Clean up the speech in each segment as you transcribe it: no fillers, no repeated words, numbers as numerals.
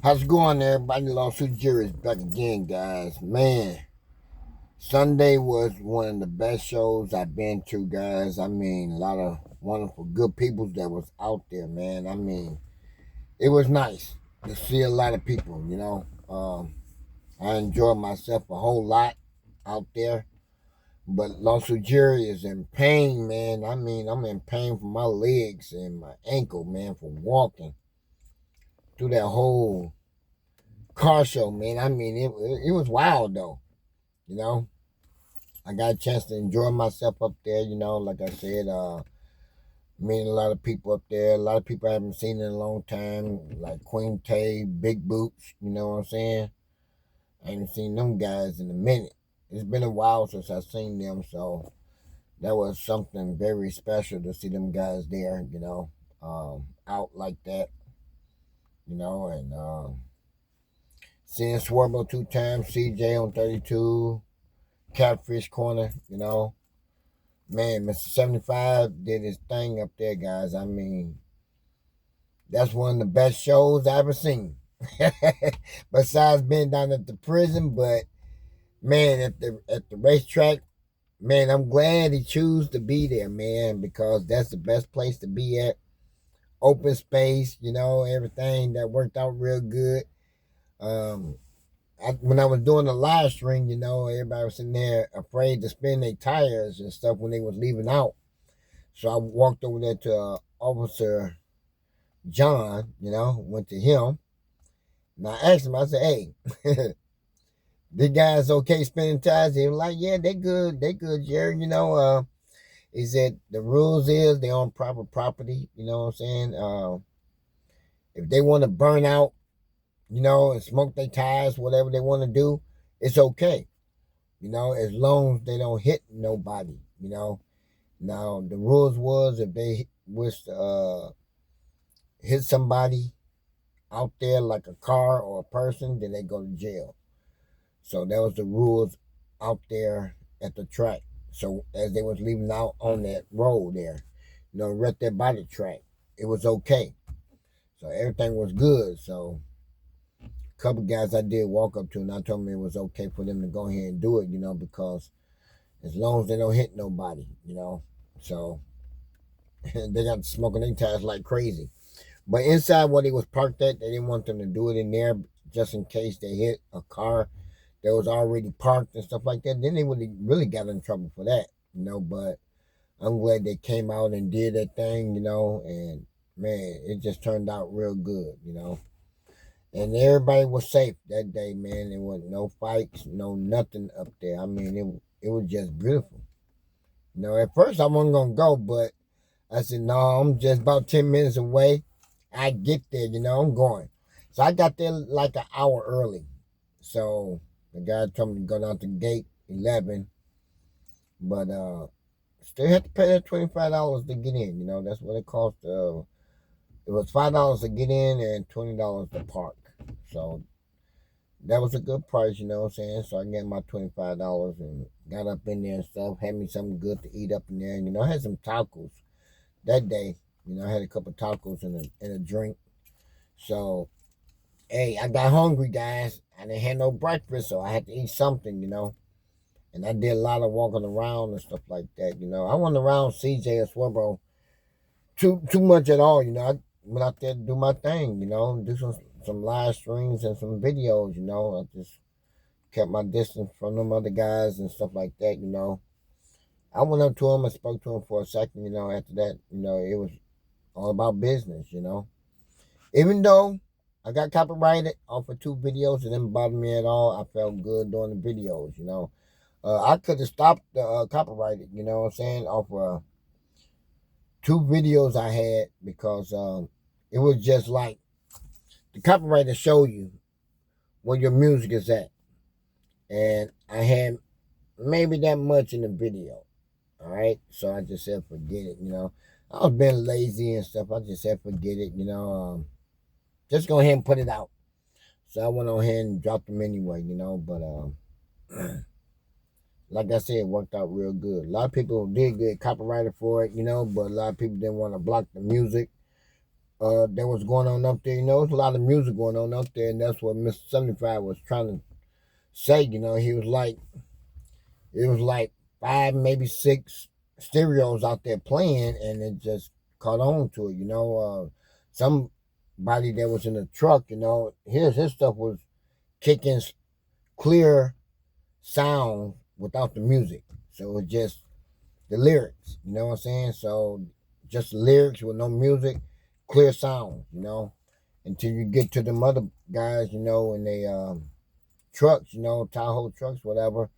How's it going, everybody? Lawsuit Jury is back again, guys. Man, Sunday was one of the best shows I've been to, guys. I mean, a lot of wonderful, good people that was out there, man. I mean, it was nice to see a lot of people. I enjoyed myself a whole lot out there. But Lawsuit Jury is in pain, man. I mean, I'm in pain from my legs and my ankle, man, from walking through that whole car show, man. I mean, it was wild, though. You know, I got a chance to enjoy myself up there. Like I said, meeting a lot of people up there. A lot of people I haven't seen in a long time, like Queen Tay, Big Boots. You know what I'm saying? I haven't seen them guys in a minute. It's been a while since I've seen them, so that was something very special to see them guys there. Out like that. And seeing Swervo 2 times, CJ on 32, Catfish Corner. Man, Mr. 75 did his thing up there, guys. I mean, that's one of the best shows I ever seen. Besides being down at the prison, but man, at the racetrack, man, I'm glad he chose to be there, man, because that's the best place to be at. Open space, everything that worked out real good. Um, when I was doing the live stream, everybody was sitting there afraid to spin their tires and stuff when they was leaving out. So I walked over there to Officer John, went to him. And I asked him, I said, hey, the guys okay spending tires? He was like, yeah, they good, Jerry. He said the rules is they on private property, you know what I'm saying? If they want to burn out, and smoke their tires, whatever they want to do, it's okay, as long as they don't hit nobody. Now the rules was if they was hit somebody out there like a car or a person, then they go to jail. So that was the rules out there at the track. So as they was leaving out on that road there, right there by the track, it was okay. So everything was good. So a couple guys I did walk up to and I told them it was okay for them to go ahead and do it, because as long as they don't hit nobody. So they got smoking their tires like crazy. But inside where they was parked at, they didn't want them to do it in there just in case they hit a car that was already parked and stuff like that. Then they would have really got in trouble for that. But I'm glad they came out and did that thing. And man, it just turned out real good. And everybody was safe that day, man. There was no fights, no nothing up there. I mean, it was just beautiful. At first I wasn't gonna go, but I said, no, I'm just about 10 minutes away. I get there, I'm going. So I got there like an hour early. So the guy told me to go down to gate 11, but still had to pay that $25 to get in. That's what it cost. It was $5 to get in and $20 to park. So that was a good price, you know what I'm saying? So I got my $25 and got up in there and stuff. Had me something good to eat up in there. And, I had some tacos that day. I had a couple of tacos and a drink. So, hey, I got hungry, guys. I didn't have no breakfast, so I had to eat something. And I did a lot of walking around and stuff like that. I wasn't around CJ and Swervo too much at all. I went out there to do my thing. Do some live streams and some videos. I just kept my distance from them other guys and stuff like that. I went up to him and spoke to him for a second. After that, it was all about business. Even though I got copyrighted off of 2 videos, it didn't bother me at all. I felt good doing the videos. I could have stopped the copyrighted, you know what I'm saying, off 2 videos I had because it was just like the copyright to show you where your music is at. And I had maybe that much in the video. All right. So I just said, forget it. I was being lazy and stuff. I just said, forget it. Just go ahead and put it out. So I went on ahead and dropped them anyway. But like I said, it worked out real good. A lot of people did get copyrighted for it, but a lot of people didn't want to block the music. that was going on up there. You know, there's a lot of music going on up there, and that's what Mr. 75 was trying to say. You know, he was like, it was like five, maybe six stereos out there playing, and it just caught on to it. You know, somebody that was in the truck, you know, his stuff was kicking clear sound without the music. So it just the lyrics, you know what I'm saying? So just the lyrics with no music, clear sound, you know, until you get to them other guys, you know, in they trucks, you know, Tahoe trucks, whatever.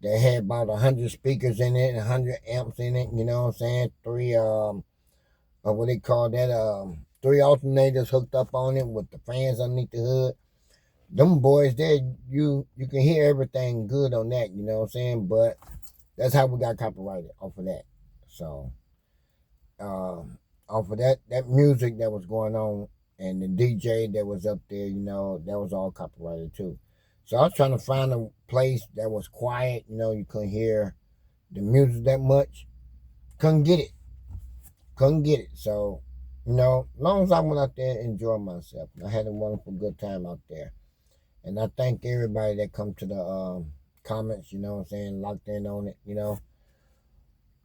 They had about 100 speakers in it, 100 amps in it, you know what I'm saying? Three what they call that, three alternators hooked up on it with the fans underneath the hood. Them boys there, you can hear everything good on that, you know what I'm saying? But that's how we got copyrighted off of that. So off of that music that was going on and the DJ that was up there, you know, that was all copyrighted too. So I was trying to find a place that was quiet, you know, you couldn't hear the music that much. Couldn't get it. Couldn't get it. So, you know, as long as I went out there and enjoyed myself, I had a wonderful good time out there. And I thank everybody that come to the comments, you know what I'm saying, locked in on it, you know.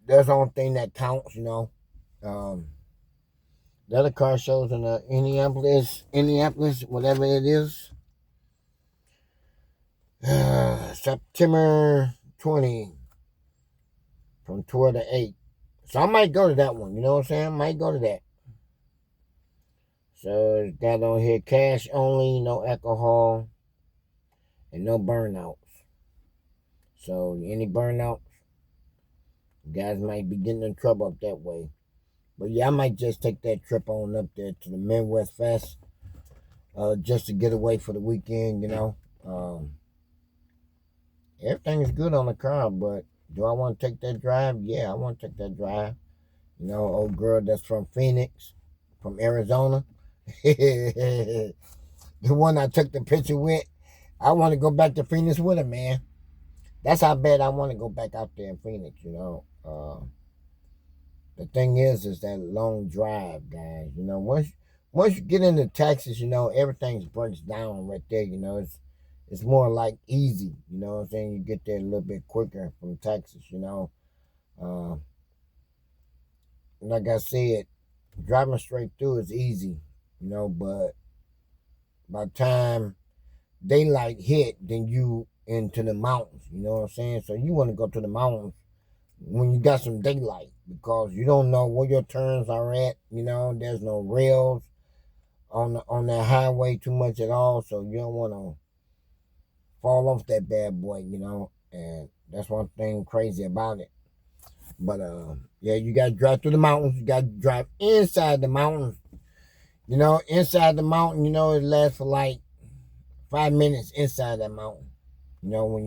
That's the only thing that counts, you know. Um, the other car shows in Indianapolis, whatever it is, September 20 from 12 to 8. So I might go to that one, you know what I'm saying? I might go to that. So it's got on here cash only, no alcohol, and no burnouts. So any burnouts, guys might be getting in trouble up that way. But yeah, I might just take that trip on up there to the Midwest Fest, just to get away for the weekend, you know. Everything is good on the car, but do I want to take that drive? Yeah, I want to take that drive. You know, old girl that's from Phoenix, from Arizona. The one I took the picture with. I want to go back to Phoenix with her, man. That's how bad I want to go back out there in Phoenix, you know. The thing is that long drive, guys. You know, once you get into Texas, you know, everything breaks down right there. You know, it's more like easy. You know what I'm saying? You get there a little bit quicker from Texas. You know, like I said, driving straight through is easy. You know, but by the time daylight hit, then you into the mountains. You know what I'm saying? So you want to go to the mountains when you got some daylight because you don't know where your turns are at. You know, there's no rails on that highway too much at all, so you don't want to fall off that bad boy. You know, and that's one thing crazy about it. But yeah, you got to drive through the mountains. You got to drive inside the mountains. You know, inside the mountain, you know, it lasts for like 5 minutes inside that mountain. You know, when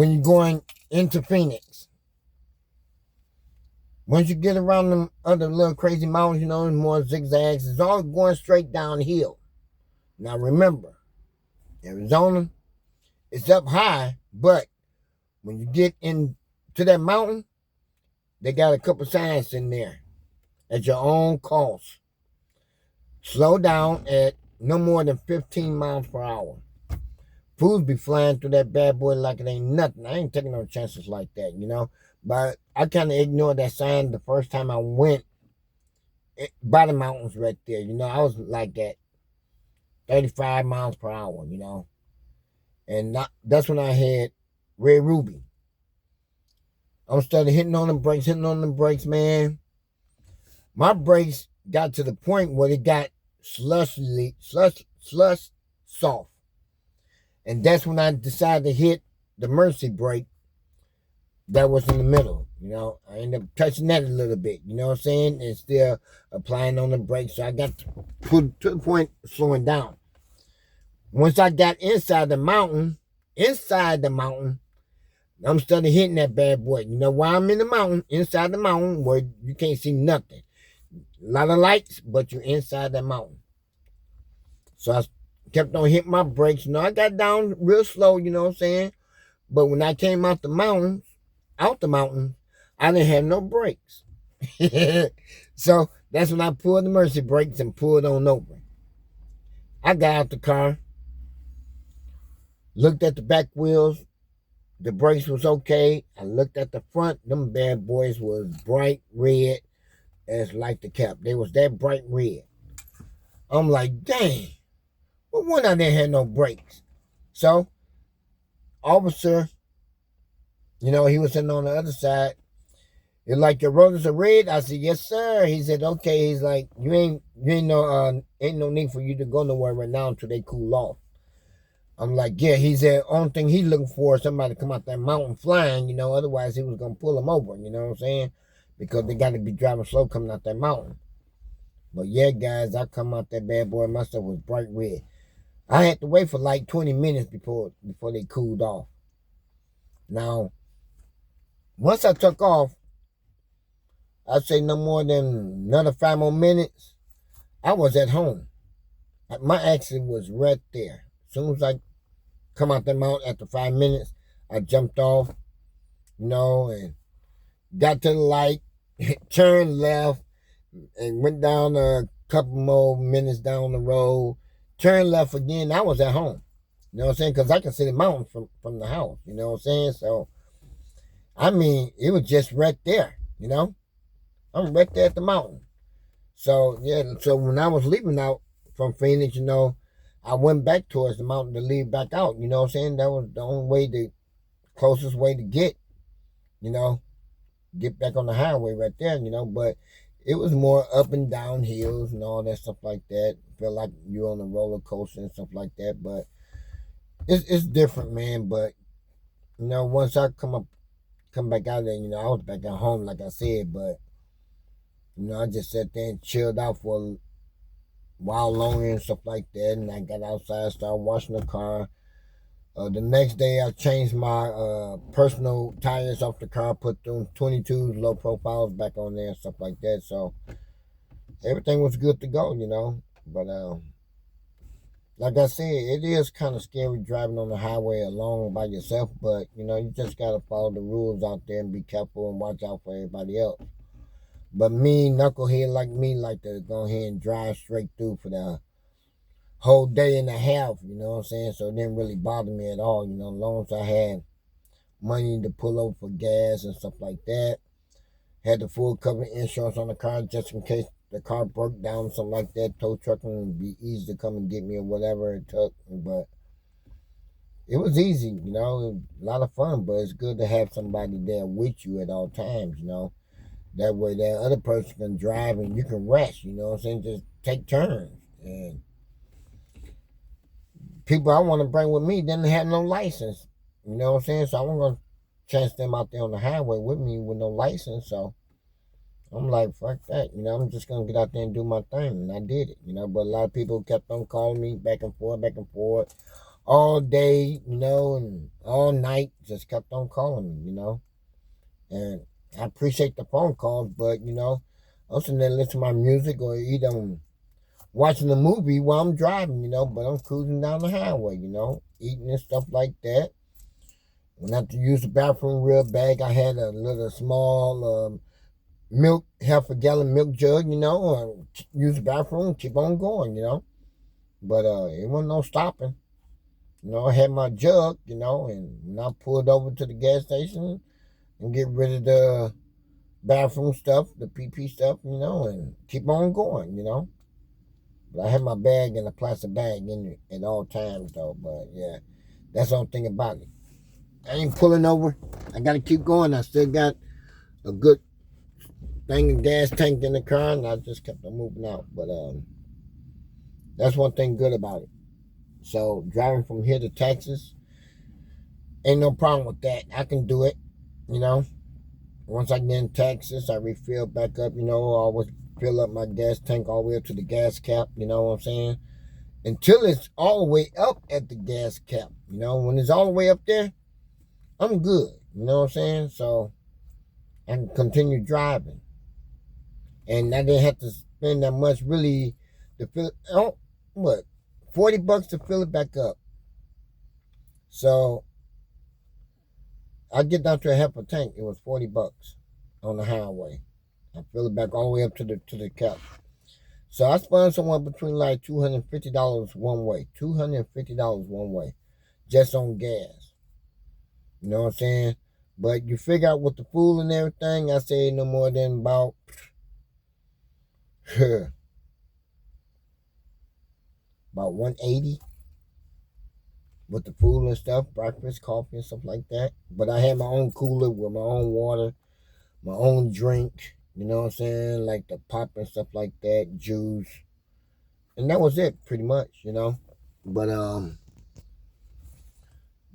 you're going into Phoenix. Once you get around them other little crazy mountains, you know, more zigzags. It's all going straight downhill. Now remember, Arizona, it's up high, but when you get into that mountain, they got a couple signs in there at your own cost. Slow down at no more than 15 miles per hour. Fools be flying through that bad boy like it ain't nothing. I ain't taking no chances like that, you know. But I kind of ignored that sign the first time I went by the mountains right there. You know, I was like at 35 miles per hour, you know. And that's when I had Red Ruby. I'm started hitting on the brakes, man. My brakes got to the point where it got slush soft. And that's when I decided to hit the Mercy brake that was in the middle. You know, I ended up touching that a little bit, you know what I'm saying? And still applying on the brakes. So I got to the point of slowing down. Once I got inside the mountain, I'm starting hitting that bad boy. You know why I'm in the mountain, inside the mountain, where you can't see nothing. A lot of lights, but you're inside that mountain. So I kept on hitting my brakes. You know, I got down real slow, you know what I'm saying? But when I came out the mountain, I didn't have no brakes. So That's when I pulled the emergency brakes and pulled on over. I got out the car, looked at the back wheels. The brakes was okay. I looked at the front. Them bad boys was bright red as like the cap. They was that bright red. I'm like, dang. But one I didn't have no brakes. So, officer, he was sitting on the other side. He's like, your rotors are red. I said, yes, sir. He said, okay. He's like, ain't no need for you to go nowhere right now until they cool off. I'm like, yeah. He said, only thing he's looking for is somebody to come out that mountain flying. Otherwise he was gonna pull them over. You know what I'm saying? Because they got to be driving slow coming out that mountain. But yeah, guys, I come out that bad boy. My stuff was bright red. I had to wait for like 20 minutes before they cooled off. Now, once I took off, I'd say no more than another 5 more minutes, I was at home. My accident was right there. As soon as I come out the mountain after 5 minutes, I jumped off, and got to the light, turned left, and went down a couple more minutes down the road, turned left again. I was at home. You know what I'm saying? Because I can see the mountain from the house. You know what I'm saying? So, it was just right there, I'm right there at the mountain. So, yeah, so when I was leaving out from Phoenix, I went back towards the mountain to leave back out. You know what I'm saying? That was the only way, the closest way to get back on the highway right there, But it was more up and down hills and all that stuff like that. Feel like you're on a roller coaster and stuff like that. But it's different, man. But, once I come back out there, I was back at home, like I said. But, I just sat there and chilled out for a while longer and stuff like that. And I got outside, started washing the car. The next day, I changed my personal tires off the car, put them 22 low profiles back on there and stuff like that. So everything was good to go, But like I said, it is kind of scary driving on the highway alone by yourself. But you just gotta follow the rules out there and be careful and watch out for everybody else. But me, knucklehead like me, like to go ahead and drive straight through for the whole day and a half, you know what I'm saying? So it didn't really bother me at all, as long as I had money to pull over for gas and stuff like that. Had the full cover insurance on the car just in case the car broke down, something like that. Tow truck would be easy to come and get me or whatever it took. But it was easy, a lot of fun, but it's good to have somebody there with you at all times, That way that other person can drive and you can rest, you know what I'm saying? Just take turns. And people I want to bring with me didn't have no license, you know what I'm saying? So I wasn't going to chance them out there on the highway with me with no license. So I'm like, fuck that, I'm just going to get out there and do my thing. And I did it, But a lot of people kept on calling me back and forth, all day, and all night, just kept on calling me, And I appreciate the phone calls, but I'm sitting there listening to my music or either I'm watching a movie while I'm driving, but I'm cruising down the highway, eating and stuff like that. When I have to use the bathroom real bad, I had a little small milk, half a gallon milk jug, use the bathroom, keep on going, But it wasn't no stopping. I had my jug, and when I pulled over to the gas station, and get rid of the bathroom stuff, the PP stuff, and keep on going, But I have my bag in a plastic bag in it at all times, though. But yeah, that's the only thing about it. I ain't pulling over. I gotta keep going. I still got a good thing of gas tank in the car, and I just kept on moving out. But that's one thing good about it. So driving from here to Texas, ain't no problem with that. I can do it, Once I get in Texas, I refill back up, I always fill up my gas tank all the way up to the gas cap, you know what I'm saying? Until it's all the way up at the gas cap, When it's all the way up there, I'm good, you know what I'm saying? So I can continue driving. And I didn't have to spend that much really to fill it. Oh, what? $40 to fill it back up. So I get down to a half a tank, it was $40 on the highway. I fill it back all the way up to the cap. So I spent somewhere between like $250 one way. $250 one way. Just on gas. You know what I'm saying? But you figure out with the food and everything, I say no more than about about 180 with the food and stuff, breakfast, coffee and stuff like that. But I had my own cooler with my own water, my own drink, you know what I'm saying? Like the pop and stuff like that, juice. And that was it pretty much, you know. But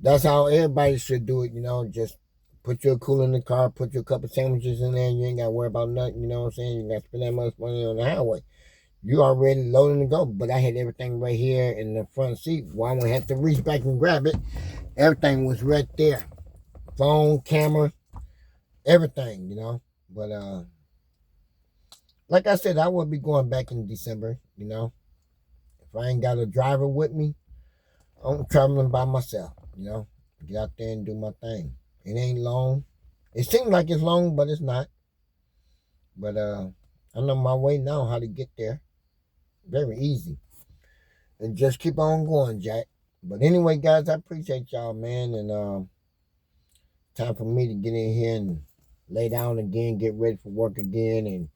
that's how everybody should do it, you know, just put your cooler in the car, put your couple sandwiches in there, and you ain't gotta worry about nothing, you know what I'm saying? You gotta spend that much money on the highway. You already loading to go, but I had everything right here in the front seat. Well, I wouldn't have to reach back and grab it. Everything was right there. Phone, camera, everything, you know. But like I said, I will be going back in December, you know. If I ain't got a driver with me, I'm traveling by myself, you know. Get out there and do my thing. It ain't long. It seems like it's long, but it's not. But I know my way now how to get there. Very easy. And just keep on going, Jack. But anyway, guys, I appreciate y'all, man. And time for me to get in here and lay down again, get ready for work again, and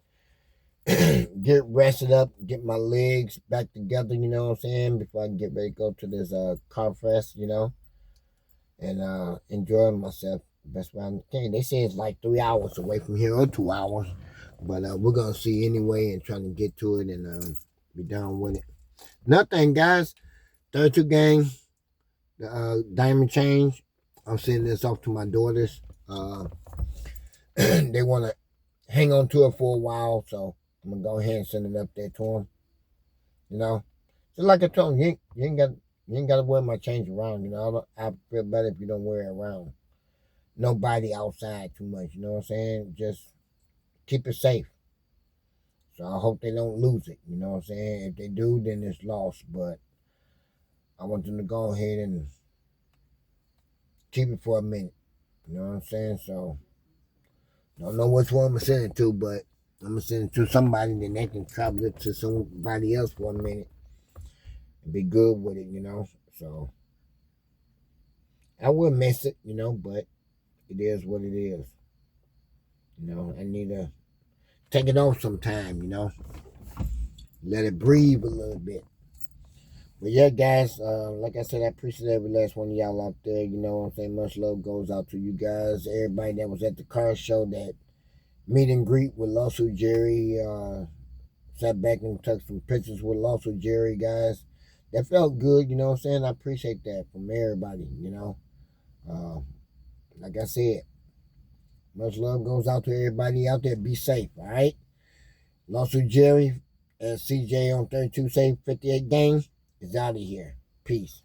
get rested up, get my legs back together, you know what I'm saying, before I get ready to go to this car fest, you know, and enjoy myself best way I can. They say it's like 3 hours away from here or 2 hours, but we're gonna see anyway and trying to get to it and be done with it. Nothing, guys. 32 gang, the diamond change. I'm sending this off to my daughters. They want to hang on to it for a while, so I'm gonna go ahead and send it up there to them. You know, just like I told them, you ain't got to wear my change around. You know, I feel better if you don't wear it around nobody outside too much. You know what I'm saying? Just keep it safe. So I hope they don't lose it. You know what I'm saying? If they do, then it's lost. But I want them to go ahead and keep it for a minute. You know what I'm saying? So don't know which one I'm gonna send it to, but I'm gonna send it to somebody, then they can travel it to somebody else for a minute and be good with it, you know. So I will miss it, you know, but it is what it is. You know, I need to take it off sometime, you know. Let it breathe a little bit. But yeah, guys, like I said, I appreciate every last one of y'all out there. You know what I'm saying? Much love goes out to you guys. Everybody that was at the car show, that meet and greet with Lawsuit Jerry. Sat back and took some pictures with Lawsuit Jerry, guys. That felt good, you know what I'm saying? I appreciate that from everybody, you know. Like I said, much love goes out to everybody out there. Be safe, all right? Lawsuit Jerry and CJ on 32 Safe 58 Gang is out of here. Peace.